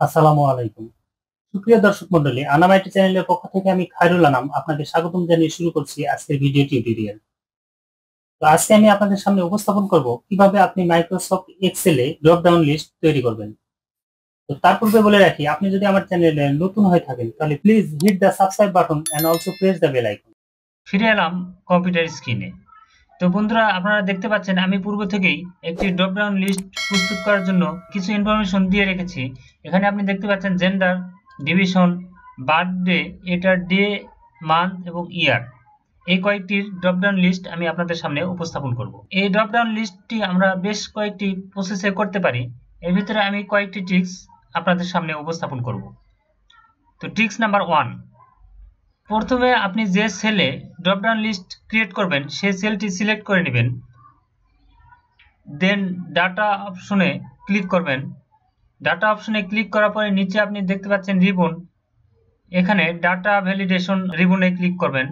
আসসালামু আলাইকুম। সুপ্রিয় দর্শক মণ্ডলী, আনাম আইটি চ্যানেলের পক্ষ থেকে আমি খায়রুল আনাম আপনাকে স্বাগতম জানিয়ে শুরু করছি আজকের ভিডিও টিউটোরিয়াল। তো আজকে আমি আপনাদের সামনে উপস্থাপন করব কিভাবে আপনি মাইক্রোসফট এক্সেলে ড্রপ ডাউন লিস্ট তৈরি করবেন। তো তার পূর্বে বলে রাখি, আপনি যদি আমার চ্যানেলে নতুন হয়ে থাকেন তাহলে please hit the subscribe button and also press the bell icon. ফিরে এলাম কম্পিউটার স্ক্রিনে। তো বন্ধুরা, আপনারা দেখতে পাচ্ছেন আমি পূর্ব থেকেই একটি ড্রপ ডাউন লিস্ট প্রস্তুত করার জন্য কিছু ইনফরমেশন দিয়ে রেখেছি। এখানে আপনি দেখতে পাচ্ছেন জেন্ডার, ডিভিশন, বার্থডে, এটার ডে, মান্থ এবং ইয়ার, এই কয়েকটির ড্রপ ডাউন লিস্ট আমি আপনাদের সামনে উপস্থাপন করব। এই ড্রপ ডাউন লিস্টটি আমরা বেশ কয়েকটি প্রসেসে করতে পারি। এর ভিতরে আমি কয়েকটি ট্রিক্স আপনাদের সামনে উপস্থাপন করব। তো ট্রিক্স নাম্বার 1, প্রথমে আপনি যে সেলে ড্রপ ডাউন লিস্ট ক্রিয়েট করবেন সেই সেলটি সিলেক্ট করে নেবেন। দেন ডাটা অপশনে ক্লিক করবেন। ডাটা অপশনে ক্লিক করার পরে নিচে আপনি দেখতে পাচ্ছেন রিবন, এখানে ডাটা ভ্যালিডেশন রিবনে ক্লিক করবেন।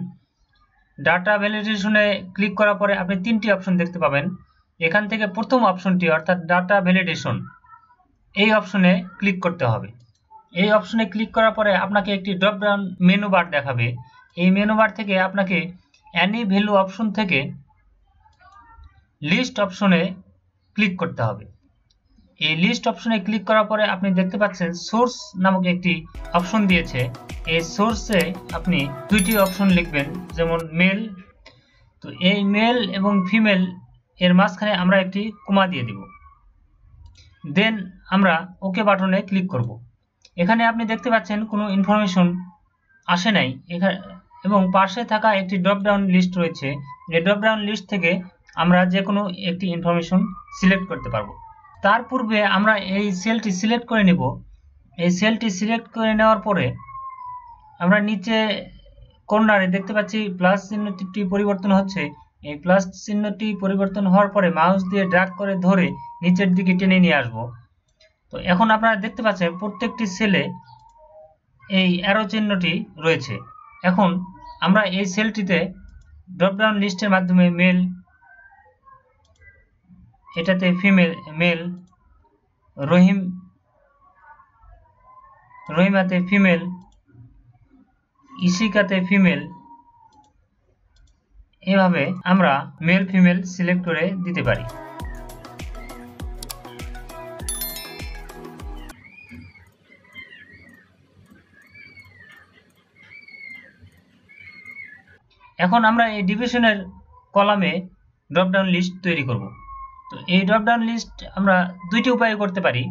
ডাটা ভ্যালিডেশনে ক্লিক করার পরে আপনি তিনটি অপশন দেখতে পাবেন। এখান থেকে প্রথম অপশনটি অর্থাৎ ডাটা ভ্যালিডেশন, এই অপশনে ক্লিক করতে হবে। এই অপশনে ক্লিক করার পরে আপনাকে একটি ড্রপ ডাউন মেনু বার দেখাবে। এই মেনু বার থেকে আপনাকে অ্যানি ভ্যালু অপশন থেকে লিস্ট অপশনে ক্লিক করতে হবে। এই লিস্ট অপশনে ক্লিক করার পরে আপনি দেখতে পাচ্ছেন সোর্স নামক একটি অপশন দিয়েছে। এই সোর্সে আপনি দুইটি অপশন লিখবেন, যেমন মেল। তো এই মেল এবং ফিমেল এর মাঝখানে আমরা একটি কমা দিয়ে দিব। দেন আমরা ওকে বাটনে ক্লিক করব। এখানে আপনি দেখতে পাচ্ছেন কোনো ইনফরমেশন আসে নাই এখানে, এবং পাশে থাকা একটি ড্রপ ডাউন লিস্ট রয়েছে। এই ড্রপ ডাউন লিস্ট থেকে আমরা যে কোনো একটি ইনফরমেশন সিলেক্ট করতে পারবো। তার পূর্বে আমরা এই সেলটি সিলেক্ট করে নেব। এই সেলটি সিলেক্ট করে নেওয়ার পরে আমরা নিচে কর্নারে দেখতে পাচ্ছি প্লাস চিহ্নটি পরিবর্তন হচ্ছে। এই প্লাস চিহ্নটি পরিবর্তন হওয়ার পরে মাউস দিয়ে ড্র্যাগ করে ধরে নিচের দিকে টেনে নিয়ে আসব। তো এখন আপনারা দেখতে পাচ্ছেন প্রত্যেকটি সেলে এই অ্যারো চিহ্নটি রয়েছে। এখন আমরা এই সেলটিতে ড্রপ ডাউন লিস্টের মাধ্যমে মেল, এটাতে ফিমেল, মেল, রহিমাতে ফিমেল, ইশিকাতে ফিমেল, এভাবে আমরা মেল ফিমেল সিলেক্ট করে দিতে পারি। এখন আমরা এই ডিভিশনের কলামে ড্রপ ডাউন লিস্ট তৈরি করব। তো এই ড্রপ ডাউন লিস্ট আমরা দুইটি উপায়ে করতে পারি।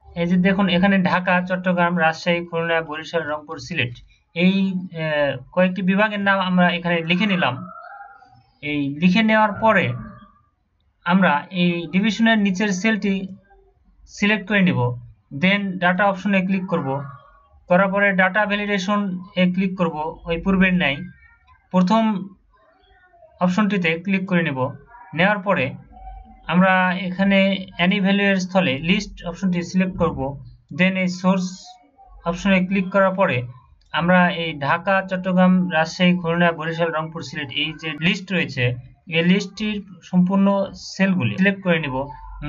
এই যে দেখুন, এখানে ঢাকা, চট্টগ্রাম, রাজশাহী, খুলনা, বরিশাল, রংপুর, সিলেট, এই কয়েকটি বিভাগের নাম আমরা এখানে লিখে নিলাম। এই লিখে নেওয়ার পরে আমরা এই ডিভিশনের নিচের সেলটি সিলেক্ট করে নিব। দেন ডাটা অপশনে ক্লিক করব। করার পরে ডাটা ভ্যালিডেশন এ ক্লিক করব, ওই পূর্বের ন্যায় প্রথম অপশনটিতে ক্লিক করে নেব। নেওয়ার পরে আমরা এখানে অ্যানি ভ্যালু এর স্থলে লিস্ট অপশনটি সিলেক্ট করব। দেন এই সোর্স অপশনে ক্লিক করার পরে আমরা এই ঢাকা, চট্টগ্রাম, রাজশাহী, খুলনা, বরিশাল, রংপুর, সিলেট, এই যে লিস্ট রয়েছে এই লিস্টটির সম্পূর্ণ সেলগুলি সিলেক্ট করে নিব।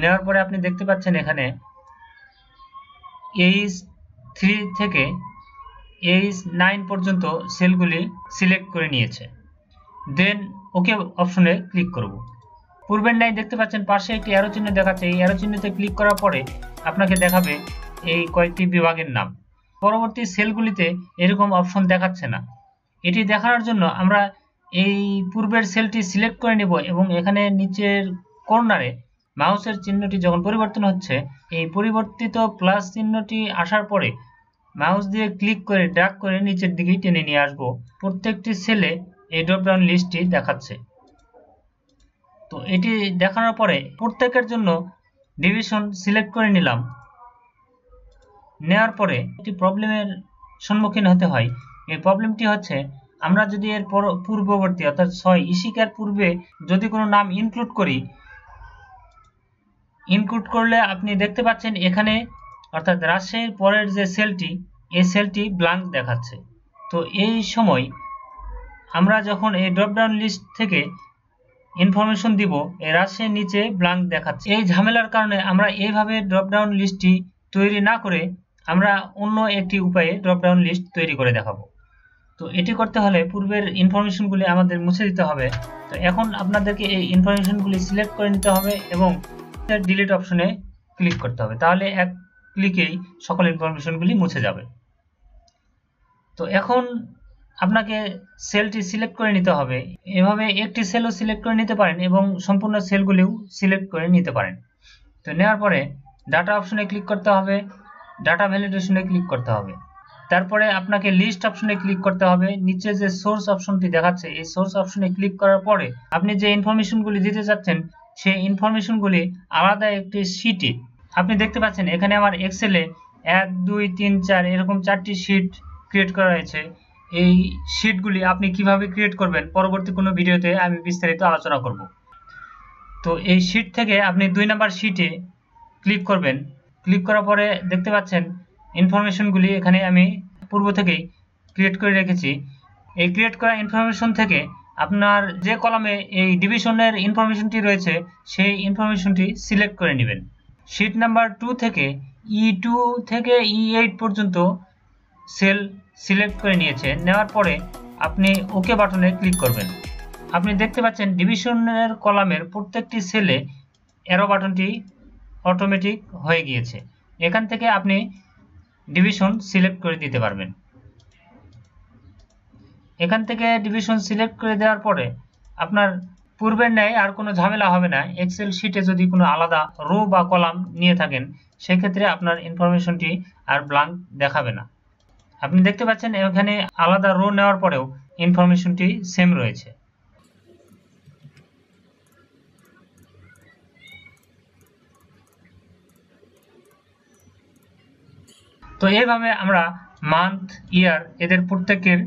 নেওয়ার পরে আপনি দেখতে পাচ্ছেন এখানে H3 থেকে H9 পর্যন্ত সেলগুলি সিলেক্ট করে নিয়েছে। দেন ওকে অপশনে ক্লিক করব। পূর্বের ন্যায় দেখতে পাচ্ছেন পাশে একটি অ্যারো চিহ্ন দেখাচ্ছে। এই অ্যারো চিহ্নতে ক্লিক করার পরে আপনাকে দেখাবে এই কয়েকটি বিভাগের নাম। পরবর্তী সেলগুলিতে এরকম অপশন দেখাচ্ছে না। এটি দেখানোর জন্য আমরা এই পূর্বের সেলটি সিলেক্ট করে নেব এবং এখানে নিচের কর্নারে মাউসের চিহ্নটি যখন পরিবর্তন হচ্ছে, এই পরিবর্তিত প্লাস চিহ্নটি আসার পরে মাউস দিয়ে ক্লিক করে ড্র্যাগ করে নিচের দিকে টেনে নিয়ে আসব। প্রত্যেকটি সেলে এই ড্রপ ডাউন লিস্টটি দেখাচ্ছে। তো এটি দেখানোর পরে প্রত্যেকের জন্য ডিভিশন সিলেক্ট করে নিলাম। নেওয়ার পরে একটি প্রবলেমের সম্মুখীন হতে হয়। এই প্রবলেমটি হচ্ছে, আমরা যদি এর পূর্ববর্তী অর্থাৎ 6 ইশিকার পূর্বে যদি কোনো নাম ইনক্লুড করি, ইনক্লুড করলে আপনি দেখতে পাচ্ছেন এখানে অর্থাৎ রাজশাহীর পরের যে সেলটি, এই সেলটি ব্ল্যাঙ্ক দেখাচ্ছে। তো এই সময় আমরা যখন এই ড্রপ ডাউন লিস্ট থেকে ইনফরমেশন দিব, এই রাজশাহীর নিচে ব্ল্যাঙ্ক দেখাচ্ছে। এই ঝামেলার কারণে আমরা এইভাবে ড্রপ ডাউন লিস্টটি তৈরি না করে আমরা অন্য একটি উপায়ে ড্রপ ডাউন লিস্ট তৈরি করে দেখাবো। তো এটি করতে হলে পূর্বের ইনফরমেশনগুলি আমাদের মুছে দিতে হবে। তো এখন আপনাদেরকে এই ইনফরমেশনগুলি সিলেক্ট করে নিতে হবে এবং ডিলিট অপশনে ক্লিক করতে হবে, তাহলে এক ক্লিকেই সকল ইনফরমেশনগুলি মুছে যাবে। তো এখন আপনাকে সেলটি সিলেক্ট করে নিতে হবে। এভাবে একটি সেলও সিলেক্ট করে নিতে পারেন এবং সম্পূর্ণ সেলগুলিও সিলেক্ট করে নিতে পারেন। তো নেওয়ার পরে ডাটা অপশনে ক্লিক করতে হবে, ডাটা ভ্যালিডেশনে ক্লিক করতে হবে। তারপরে আপনাকে লিস্ট অপশনে ক্লিক করতে হবে। নিচে যে সোর্স অপশনটি দেখাচ্ছে এই সোর্স অপশনে ক্লিক করার পরে আপনি যে ইনফরমেশনগুলি দিতে চাচ্ছেন সেই ইনফরমেশনগুলি আলাদা একটি শীটে আপনি দেখতে পাচ্ছেন। এখানে আমার এক্সেলে 1 2 3 4 এরকম 4টি শীট ক্রিয়েট করা হয়েছে। এই শীটগুলি আপনি কিভাবে ক্রিয়েট করবেন পরবর্তী কোনো ভিডিওতে আমি বিস্তারিত আলোচনা করব। তো এই শীট থেকে আপনি 2 নাম্বার শীটে ক্লিক করবেন। ক্লিক করার পরে দেখতে পাচ্ছেন ইনফরমেশনগুলি এখানে আমি পূর্ব থেকেই ক্রিয়েট করে রেখেছি। এই ক্রিয়েট করা ইনফরমেশন থেকে আপনার যে কলামে এই ডিভিশনের ইনফরমেশনটি রয়েছে সেই ইনফরমেশনটি সিলেক্ট করে নেবেন। শীট নাম্বার 2 থেকে E2 থেকে E8 পর্যন্ত সেল সিলেক্ট করে নিয়েছেন। নেওয়ার পরে আপনি ওকে বাটনে ক্লিক করবেন। আপনি দেখতে পাচ্ছেন ডিভিশনের কলামের প্রত্যেকটি সেলে অ্যারো বাটনটি অটোমেটিক হয়ে গিয়েছে। এখান থেকে আপনি ডিভিশন সিলেক্ট করে দিতে পারবেন। এখান থেকে ডিভিশন সিলেক্ট করে দেওয়ার পরে আপনার পূর্বের ন্যায় আর কোনো ঝামেলা হবে না। এক্সেল শিটে যদি কোনো আলাদা রো বা কলাম নিয়ে থাকেন সেক্ষেত্রে আপনার ইনফরমেশনটি আর ব্ল্যাঙ্ক দেখাবে না। আপনি দেখতে পাচ্ছেন এখানে আলাদা রো নেওয়ার পরেও ইনফরমেশনটি সেম রয়েছে। তো এইভাবে আমরা মান্থ, ইয়ার এদের প্রত্যেকের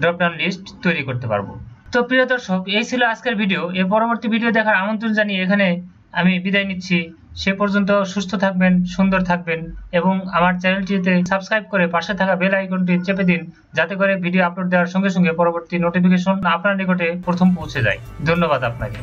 ড্রপডাউন লিস্ট তৈরি করতে পারবো। তো প্রিয় দর্শক, এই ছিল আজকের ভিডিও। এর পরবর্তী ভিডিও দেখার আমন্ত্রণ জানিয়ে এখানে আমি বিদায় নিচ্ছি। সে পর্যন্ত সুস্থ থাকবেন, সুন্দর থাকবেন এবং আমার চ্যানেলটিতে সাবস্ক্রাইব করে পাশে থাকা বেল আইকনটি চেপে দিন, যাতে করে ভিডিও আপলোড দেওয়ার সঙ্গে সঙ্গে পরবর্তী নোটিফিকেশন আপনার নিকটে প্রথম পৌঁছে যায়। ধন্যবাদ আপনাকে।